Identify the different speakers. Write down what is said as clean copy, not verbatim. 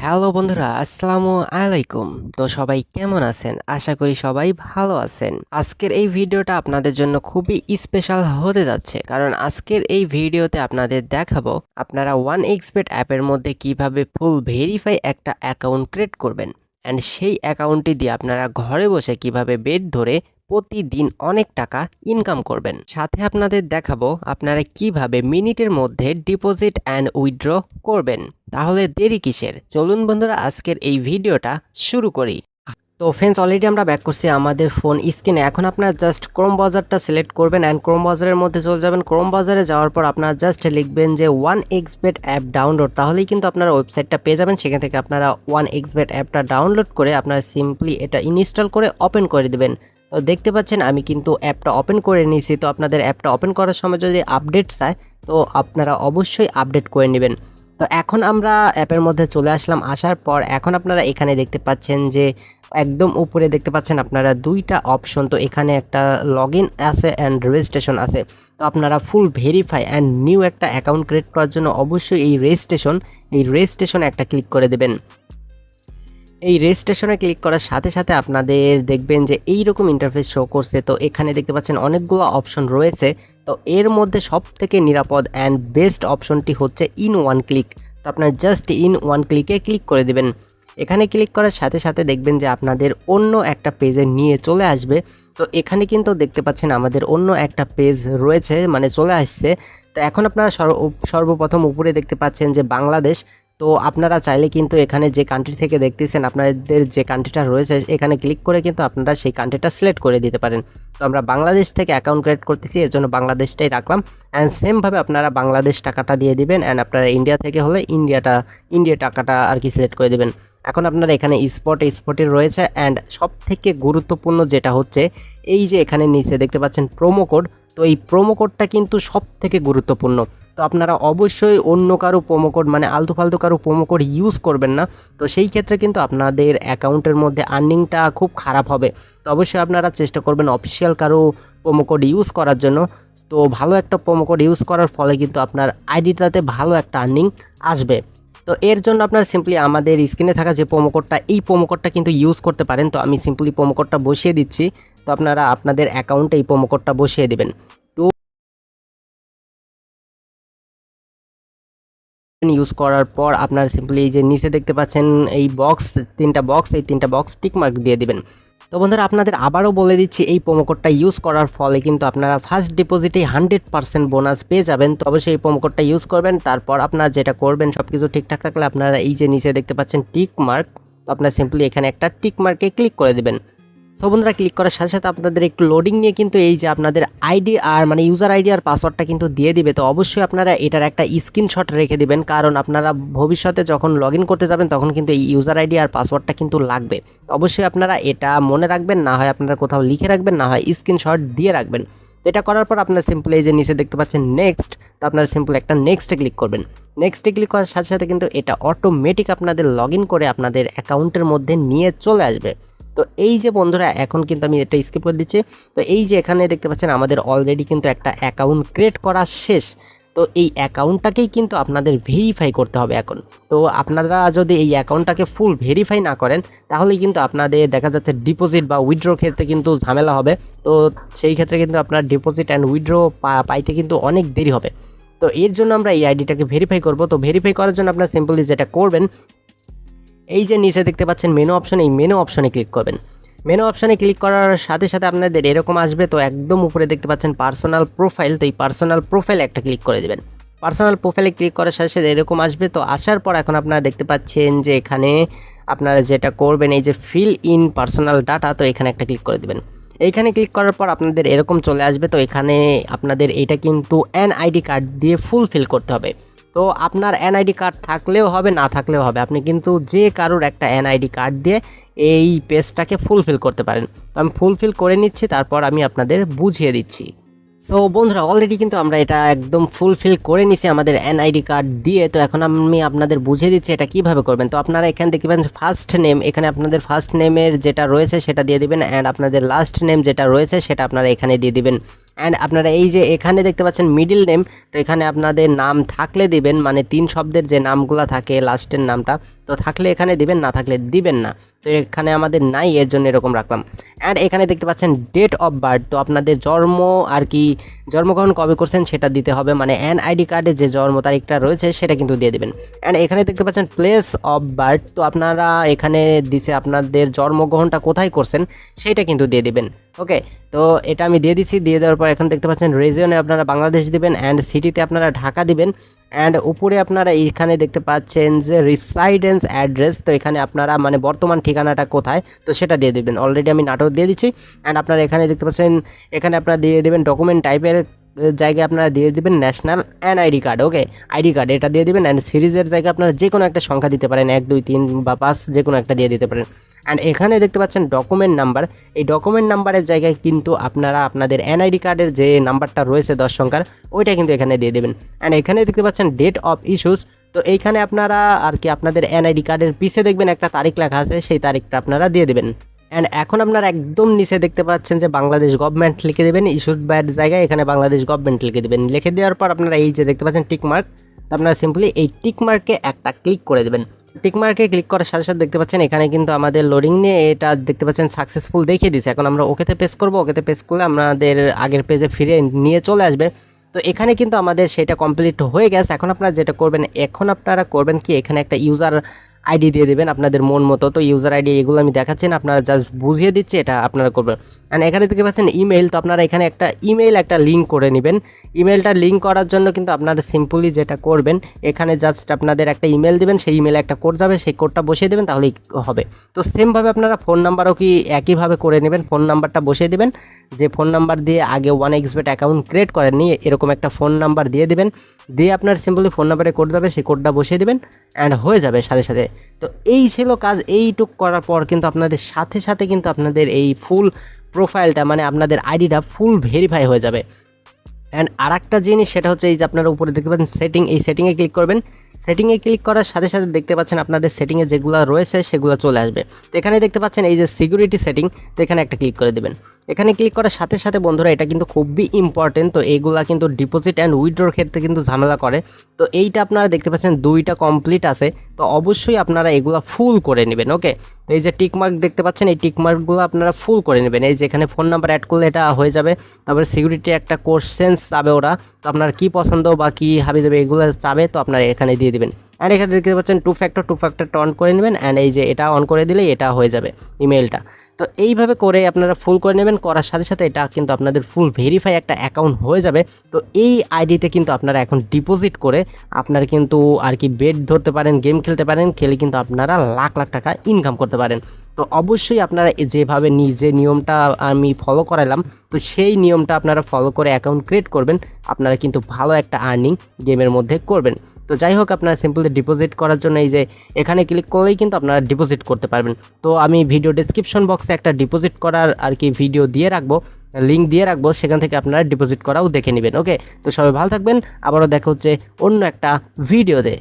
Speaker 1: Hello বন্ধুরা, আসসালামু আলাইকুম। তো সবাই কেমন আছেন? আশা করি সবাই ভালো আছেন। আজকের এই ভিডিওটা আপনাদের জন্য খুবই স্পেশাল হতে যাচ্ছে, কারণ আজকের এই ভিডিওতে আপনাদের দেখাবো আপনারা 1xBet অ্যাপের মধ্যে কিভাবে ফুল ভেরিফাই একটা অ্যাকাউন্ট ক্রিয়েট করবেন অ্যান্ড সেই অ্যাকাউন্টটি দিয়ে আপনারা ঘরে বসে কিভাবে বেট ধরে প্রতিদিন অনেক টাকা ইনকাম করবেন। সাথে আপনাদের দেখাবো আপনারা কিভাবে মিনিটের মধ্যে ডিপোজিট অ্যান্ড উইথড্র করবেন। তাহলে দেরি কিসের? চলুন বন্ধুরা আজকের এই ভিডিওটা শুরু করি। তো ফ্রেন্ডস, অলরেডি আমরা ব্যাক করছি আমাদের ফোন স্ক্রিনে। এখন আপনারা জাস্ট ক্রোম ব্রাউজারটা সিলেক্ট করবেন অ্যান্ড ক্রোম ব্রাউজারের মধ্যে চলে যাবেন। ক্রোম ব্রাউজারে যাওয়ার পর আপনারা জাস্ট লিখবেন যে 1xBet অ্যাপ ডাউনলোড, তাহলেই কিন্তু আপনারা ওয়েবসাইটটা পেয়ে যাবেন। সেখান থেকে আপনারা 1xBet অ্যাপটা ডাউনলোড করে আপনারা সিম্পলি এটা ইনস্টল করে ওপেন করে দেবেন। তো দেখতে পাচ্ছেন আমি কিন্তু অ্যাপটা ওপেন করে নিয়েছি। তো আপনাদের অ্যাপটা ওপেন করার সময় যদি আপডেট চায় তো আপনারা অবশ্যই আপডেট করে নেবেন। তো এখন আমরা অ্যাপের মধ্যে চলে আসলাম। আসার পর এখন আপনারা এখানে দেখতে পাচ্ছেন যে একদম উপরে দেখতে পাচ্ছেন আপনারা দুইটা অপশন। তো এখানে একটা লগ ইন আছে অ্যান্ড রেজিস্ট্রেশন আছে। তো আপনারা ফুল ভেরিফাই অ্যান্ড নিউ একটা অ্যাকাউন্ট ক্রিয়েট করার জন্য অবশ্যই এই রেজিস্ট্রেশনে একটা ক্লিক করে দেবেন। এই রেজিস্ট্রেশনে ক্লিক করার সাথে সাথে আপনাদের দেখবেন যে এইরকম ইন্টারফেস শো করছে। তো এখানে দেখতে পাচ্ছেন অনেকগুলো অপশন রয়েছে। তো এর মধ্যে সবথেকে নিরাপদ অ্যান্ড বেস্ট অপশনটি হচ্ছে ইন ওয়ান ক্লিক। তো আপনার জাস্ট ইন ওয়ান ক্লিকে ক্লিক করে দেবেন। এখানে ক্লিক করার সাথে সাথে দেখবেন যে আপনাদের অন্য একটা পেজে নিয়ে চলে আসবে। তো এখানে কিন্তু দেখতে পাচ্ছেন আমাদের অন্য একটা পেজ রয়েছে, মানে চলে আসছে। তো এখন আপনারা সর্বপ্রথম উপরে দেখতে পাচ্ছেন যে বাংলাদেশ। তো আপনারা চাইলে কিন্তু এখানে যে কান্ট্রি থেকে দেখতেছেন আপনাদের যে কান্ট্রিটা রয়েছে এখানে ক্লিক করে কিন্তু আপনারা সেই কান্ট্রিটা সিলেক্ট করে দিতে পারেন। তো আমরা বাংলাদেশ থেকে অ্যাকাউন্ট ক্রিয়েট করতেছি, এর জন্য বাংলাদেশটাই রাখলাম। অ্যান্ড সেমভাবে আপনারা বাংলাদেশ টাকাটা দিয়ে দিবেন অ্যান্ড আপনারা ইন্ডিয়া থেকে হলে ইন্ডিয়া টাকাটা আর কি সিলেক্ট করে দেবেন। এখন আপনারা এখানে স্পটের রয়েছে অ্যান্ড সব থেকে গুরুত্বপূর্ণ যেটা হচ্ছে এই যে এখানে নিচে দেখতে পাচ্ছেন প্রোমো কোড। তো এই প্রোমো কোডটা কিন্তু সব থেকে গুরুত্বপূর্ণ। তো আপনারা অবশ্যই অন্য কারো প্রোমো কোড মানে আলতু ফালতু কারো প্রোমো কোড ইউজ করবেন না। তো সেই ক্ষেত্রে কিন্তু আপনাদের অ্যাকাউন্টের মধ্যে আর্নিংটা খুব খারাপ হবে। তো অবশ্যই আপনারা চেষ্টা করবেন অফিসিয়াল কারো প্রোমো কোড ইউজ করার জন্য। তো ভালো একটা প্রোমো কোড ইউজ করার ফলে কিন্তু আপনার আইডিটাতে ভালো একটা আর্নিং আসবে। তো এর জন্য আপনার সিম্পলি আমাদের স্ক্রিনে থাকা যে প্রোমো কোডটা, এই প্রোমো কোডটা কিন্তু ইউজ করতে পারেন। তো আমি সিম্পলি প্রোমো কোডটা বসিয়ে দিচ্ছি। তো আপনারা আপনাদের অ্যাকাউন্টে এই প্রোমো কোডটা বসিয়ে দেবেন। ইউজ করার পর আপনার সিম্পলি এই যে নিচে দেখতে পাচ্ছেন এই তিনটা বক্স টিক মার্ক দিয়ে দিবেন। তো বন্ধুরা আপনাদের আবারও বলে দিচ্ছি এই প্রোমো কোডটা ইউজ করার ফলে কিন্তু আপনারা ফার্স্ট ডিপোজিটে 100% বোনাস পেয়ে যাবেন। তো অবশ্যই এই প্রোমো কোডটা ইউজ করবেন। তারপর আপনারা যেটা করবেন সবকিছু ঠিকঠাক থাকলে আপনারা এই যে নিচে দেখতে পাচ্ছেন টিক মার্ক, তো আপনারা সিম্পলি এখানে একটা টিক মার্কে ক্লিক করে দেবেন। সো বন্ধুরা ক্লিক করার সাথে সাথে আপনাদের একটু লোডিং নিয়ে কিন্তু এই যে আপনাদের আইডি আর মানে ইউজার আইডি আর পাসওয়ার্ডটা কিন্তু দিয়ে দিবে। তো অবশ্যই আপনারা এটার একটা স্ক্রিনশট রেখে দিবেন, কারণ আপনারা ভবিষ্যতে যখন লগ ইন করতে যাবেন তখন কিন্তু এই ইউজার আইডি আর পাসওয়ার্ডটা কিন্তু লাগবে। তো অবশ্যই আপনারা এটা মনে রাখবেন, না হয় আপনারা কোথাও লিখে রাখবেন, না হয় স্ক্রিনশট দিয়ে রাখবেন। তো এটা করার পর আপনারা সিম্পল এই যে নিচে দেখতে পাচ্ছেন নেক্সট। তো আপনারা সিম্পল একটা নেক্সটে ক্লিক করবেন। নেক্সটে ক্লিক করার সাথে সাথে কিন্তু এটা অটোমেটিক আপনাদের লগ ইন করে আপনাদের অ্যাকাউন্টের মধ্যে নিয়ে চলে আসবে। তো এই যে বন্ধুরা এখন কিন্তু আমি এটা স্কিপ করে দিচ্ছি। তো এই যে এখানে দেখতে পাচ্ছেন আমাদের অলরেডি কিন্তু একটা অ্যাকাউন্ট ক্রিয়েট করা শেষ। তো এই অ্যাকাউন্টটাকেই কিন্তু আপনাদের ভেরিফাই করতে হবে এখন। তো আপনারা যদি এই অ্যাকাউন্টটাকে ফুল ভেরিফাই না করেন তাহলে কিন্তু আপনাদের দেখা যাচ্ছে ডিপোজিট বা উইথড্র ক্ষেত্রে কিন্তু ঝামেলা হবে। তো সেই ক্ষেত্রে কিন্তু আপনার ডিপোজিট অ্যান্ড উইথড্র পাইতে কিন্তু অনেক দেরি হবে। তো এর জন্য আমরা এই আইডিটাকে ভেরিফাই করব। তো ভেরিফাই করার জন্য আপনারা সিম্পলি যেটা করবেন এই যে নিচে দেখতে পাচ্ছেন মেনু অপশন, এই মেনু অপশনে ক্লিক করবেন। মেনু অপশনে ক্লিক করার সাথে সাথে আপনাদের এরকম আসবে। তো একদম উপরে দেখতে পাচ্ছেন পার্সোনাল প্রোফাইল। তো এই পার্সোনাল প্রোফাইলে একটা ক্লিক করে দেবেন। পার্সোনাল প্রোফাইলে ক্লিক করার সাথে সাথে এরকম আসবে। তো আসার পর এখন আপনারা দেখতে পাচ্ছেন যে এখানে আপনারা যেটা করবেন এই যে ফিল ইন পার্সোনাল ডাটা, তো এখানে একটা ক্লিক করে দেবেন। এইখানে ক্লিক করার পর আপনাদের এরকম চলে আসবে। তো এখানে আপনাদের এটা কিন্তু এনআইডি কার্ড দিয়ে ফুলফিল করতে হবে। তো আপনার এনআইডি কার্ড থাকলেও হবে, না থাকলেও হবে, আপনি কিন্তু যে কারোর একটা এনআইডি কার্ড দিয়ে এই পেজটাকে ফুলফিল করতে পারেন। তো আমি ফুলফিল করে নিচ্ছি, তারপর আমি আপনাদের বুঝিয়ে দিচ্ছি। সো বন্ধুরা অলরেডি কিন্তু আমরা এটা একদম ফুলফিল করে নিছি আমাদের এনআইডি কার্ড দিয়ে। তো এখন আমি আপনাদের বুঝিয়ে দিচ্ছি এটা কিভাবে করবেন। তো আপনারা এখানে দেখবেন ফার্স্ট নেম, এখানে আপনাদের ফার্স্ট নেমের যেটা রয়েছে সেটা দিয়ে দিবেন অ্যান্ড আপনাদের লাস্ট নেম যেটা রয়েছে সেটা আপনারা এখানে দিয়ে দিবেন। অ্যান্ড আপনারা এই যে এখানে দেখতে পাচ্ছেন মিডল নেম, তো এখানে আপনাদের নাম থাকলে দিবেন, মানে 3 শব্দের যে নামগুলো থাকে লাস্টের নামটা, তো থাকলে এখানে দিবেন, না থাকলে দিবেন না। তো এখানে আমাদের নাই, এর জন্য এরকম রাখলাম। অ্যান্ড এখানে দেখতে পাচ্ছেন ডেট অফ বার্থ, তো আপনাদের জন্ম আর কি জন্মগ্রহণ কবে করছেন সেটা দিতে হবে, মানে এনআইডি কার্ডে যে জন্ম তারিখটা রয়েছে সেটা কিন্তু দিয়ে দেবেন। অ্যান্ড এখানে দেখতে পাচ্ছেন প্লেস অফ বার্থ, তো আপনারা এখানে দিছে আপনাদের জন্মগ্রহণটা কোথায় করছেন সেটা কিন্তু দিয়ে দিবেন। ওকে, তো এটা আমি দিয়ে দিচ্ছি। দিয়ে দেওয়ার পর এখন দেখতে পাচ্ছেন রিজিয়নে আপনারা বাংলাদেশ দিবেন, অ্যান্ড সিটিতে আপনারা ঢাকা দিবেন। অ্যান্ড উপরে আপনারা এখানে দেখতে পাচ্ছেন যে রিসাইডেন্স অ্যাড্রেস, তো এখানে আপনারা মানে বর্তমান ঠিকানাটা কোথায় তো সেটা দিয়ে দেবেন। অলরেডি আমি নাটক দিয়ে দিচ্ছি। অ্যান্ড আপনারা এখানে দেখতে পাচ্ছেন এখানে আপনারা দিয়ে দেবেন ডকুমেন্ট টাইপের জায়গায় আপনারা দিয়ে দিবেন ন্যাশনাল এনআইডি কার্ড। ওকে, আইডি কার্ড এটা দিয়ে দিবেন। অ্যান্ড সিরিজের জায়গায় আপনারা যে কোনো একটা সংখ্যা দিতে পারেন, 1 2 3 বা 5 যে কোনো একটা দিয়ে দিতে পারেন। অ্যান্ড এখানে দেখতে পাচ্ছেন ডকুমেন্ট নাম্বার, এই ডকুমেন্ট নাম্বারের জায়গায় কিন্তু আপনারা আপনাদের এনআইডি কার্ডের যে নাম্বারটা রয়েছে 10 সংখ্যার ওইটা কিন্তু এখানে দিয়ে দেবেন। অ্যান্ড এখানে দেখতে পাচ্ছেন ডেট অফ ইস্যুস, তো এইখানে আপনারা আর কি আপনাদের এনআইডি কার্ডের পিছে দেখবেন একটা তারিখ লেখা আছে, সেই তারিখটা আপনারা দিয়ে দেবেন। অ্যান্ড এখন আপনারা একদম নিচে দেখতে পাচ্ছেন যে বাংলাদেশ গভর্নমেন্ট লিখে দেবেন, ইস্যুড বাই জায়গায় এখানে বাংলাদেশ গভর্নমেন্ট লিখে দেবেন। লিখে দেওয়ার পর আপনারা এই যে দেখতে পাচ্ছেন টিক মার্ক, আপনারা সিম্পলি এই টিক মার্কে একটা ক্লিক করে দেবেন। টিক মার্কে ক্লিক করার সাথে সাথে দেখতে পাচ্ছেন এখানে কিন্তু আমাদের লোডিং নিয়ে এটা দেখতে পাচ্ছেন সাকসেসফুল দেখিয়ে দিচ্ছে। এখন আমরা ওকেতে পেজ করব, ওকেতে পেজ করলে আমাদের আগের পেজে ফিরে নিয়ে চলে আসবে। তো এখানে কিন্তু আমাদের সেটা কমপ্লিট হয়ে গেছে। এখন আপনারা যেটা করবেন, এখন আপনারা করবেন কি, এখানে একটা ইউজার আইডি দিয়ে দেবেন আপনাদের মন মতো। তো ইউজার আইডি এগুলো আমি দেখাচ্ছি না, আপনারা জাস্ট বুঝিয়ে দিচ্ছি, এটা আপনারা করবেন। অ্যান্ড এখানে দেখতে পাচ্ছেন ইমেল, তো আপনারা এখানে একটা ইমেল একটা লিঙ্ক করে নেবেন। ইমেলটা লিঙ্ক করার জন্য কিন্তু আপনারা সিম্পলি যেটা করবেন, এখানে জাস্ট আপনাদের একটা ইমেল দেবেন, সেই ইমেলে একটা কোড যাবে, সেই কোডটা বসিয়ে দেবেন, তাহলেই হবে। তো সেমভাবে আপনারা ফোন নাম্বারও কি একইভাবে করে নেবেন, ফোন নাম্বারটা বসিয়ে দেবেন, যে ফোন নাম্বার দিয়ে আগে 1xBet অ্যাকাউন্ট ক্রিয়েট করেননি এরকম একটা ফোন নাম্বার দিয়ে দেবেন। দিয়ে আপনার সিম্পলি ফোন নাম্বারে কোড যাবে, সেই কোডটা বসিয়ে দেবেন, অ্যান্ড হয়ে যাবে সাথে সাথে। তো এই ছিল কাজ। এইটুক করার পর কিন্তু আপনাদের সাথে সাথে কিন্তু আপনাদের এই ফুল প্রোফাইলটা মানে আপনাদের আইডিটা ফুল ভেরিফাই হয়ে যাবে। অ্যান্ড আর একটা জিনিস সেটা হচ্ছে এই যে আপনারা উপরে দেখতে পাচ্ছেন সেটিং, এই সেটিংয়ে ক্লিক করবেন। সেটিংয়ে ক্লিক করার সাথে সাথে দেখতে পাচ্ছেন আপনাদের সেটিংয়ে যেগুলো রয়েছে সেগুলো চলে আসবে। তো এখানে দেখতে পাচ্ছেন এই যে সিকিউরিটি সেটিং, তো এখানে একটা ক্লিক করে দেবেন। এখানে ক্লিক করার সাথে সাথে বন্ধুরা এটা কিন্তু খুবই ইম্পর্টেন্ট, তো এইগুলা কিন্তু ডিপোজিট অ্যান্ড উইথড্রোর ক্ষেত্রে কিন্তু ঝামেলা করে। তো এইটা আপনারা দেখতে পাচ্ছেন 2টা কমপ্লিট আছে, তো অবশ্যই আপনারা এগুলো ফুল করে নেবেন। ওকে, তো এই যে টিকমার্ক দেখতে পাচ্ছেন, এই টিকমার্কগুলো আপনারা ফুল করে নেবেন। এই যে এখানে ফোন নাম্বার অ্যাড করলে এটা হয়ে যাবে। তারপরে সিকিউরিটি একটা কোশ্চেন্স চাবে ওরা, তো আপনার কী পছন্দ বা কী হাবি দেবে এগুলো চাবে, তো আপনারা এখানে দিয়ে দেবেন। অ্যান্ড এখানে দেখতে পাচ্ছেন টু ফ্যাক্টরটা অন করে নেবেন। অ্যান্ড এই যে এটা অন করে দিলেই এটা হয়ে যাবে ইমেলটা। তো এইভাবে করে আপনারা ফুল করে নেবেন, করার সাথে সাথে এটা কিন্তু আপনাদের ফুল ভেরিফাই একটা অ্যাকাউন্ট হয়ে যাবে। তো এই আইডিতে কিন্তু আপনারা এখন ডিপোজিট করে আপনারা কিন্তু আর কি বেট ধরতে পারেন, গেম খেলতে পারেন, খেলে কিন্তু আপনারা লাখ লাখ টাকা ইনকাম করতে পারেন। তো অবশ্যই আপনারা যেভাবে যে নিয়মটা আমি ফলো করালাম, তো সেই নিয়মটা আপনারা ফলো করে অ্যাকাউন্ট ক্রিয়েট করবেন, আপনারা কিন্তু ভালো একটা আর্নিং গেমের মধ্যে করবেন। তো যাই হোক, আপনারা সিম্পলি ডিপোজিট করার জন্য এই যে এখানে ক্লিক করলেই কিন্তু আপনারা ডিপোজিট করতে পারবেন। তো আমি ভিডিও ডেসক্রিপশন বক্সে একটা ডিপোজিট করার আর কি ভিডিও দিয়ে রাখবো, লিঙ্ক দিয়ে রাখবো, সেখান থেকে আপনারা ডিপোজিট করাও দেখে নেবেন। ওকে, তো সবাই ভালো থাকবেন, আবারও দেখা হচ্ছে অন্য একটা ভিডিওতে।